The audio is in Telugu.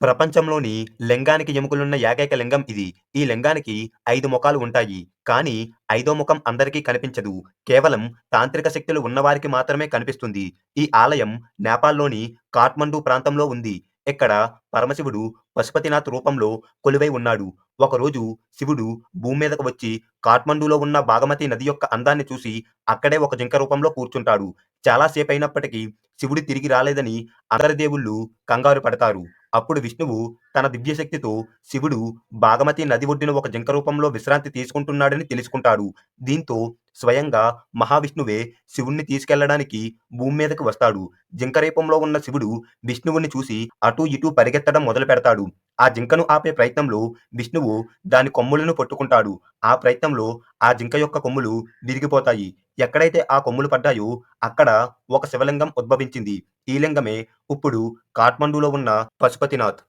ప్రపంచంలోని లింగానికి ఎముకలున్న ఏకైక లింగం ఇది. ఈ లింగానికి 5 ముఖాలు ఉంటాయి. కానీ, ఐదో ముఖం అందరికీ కనిపించదు. కేవలం తాంత్రిక శక్తులు ఉన్నవారికి మాత్రమే కనిపిస్తుంది. ఈ ఆలయం నేపాల్‌లోని కాఠ్మండు ప్రాంతంలో ఉంది. ఇక్కడ పరమశివుడు పశుపతినాథ్ రూపంలో కొలువై ఉన్నాడు. ఒకరోజు శివుడు భూమి మీదకు వచ్చి కాఠ్మండూలో ఉన్న బాగమతి నది యొక్క అందాన్ని చూసి అక్కడే ఒక జింక రూపంలో కూర్చుంటాడు. చాలా సేపయినప్పటికీ శివుడు తిరిగి రాలేదని అందరి దేవుళ్ళు కంగారు పడతారు. అప్పుడు విష్ణువు తన దివ్యశక్తితో శివుడు బాగమతి నది ఒడ్డున ఒక జింక రూపంలో విశ్రాంతి తీసుకుంటున్నాడని తెలుసుకుంటాడు. దీంతో స్వయంగా మహావిష్ణువే శివుడిని తీసుకెళ్లడానికి భూమి మీదకి వస్తాడు. జింక రూపంలో ఉన్న శివుడు విష్ణువుని చూసి అటూ ఇటూ పరిగెత్తడం మొదలుపెడతాడు. ఆ జింకను ఆపే ప్రయత్నంలో విష్ణువు దాని కొమ్ములను పట్టుకుంటాడు. ఆ ప్రయత్నంలో ఆ జింక యొక్క కొమ్ములు విరిగిపోతాయి. ఎక్కడైతే ఆ కొమ్ములు పడ్డాయో అక్కడ ఒక శివలింగం ఉద్భవించింది. ఈ లింగమే ఇప్పుడు కాఠ్మండూలో ఉన్న పశుపతినాథ్.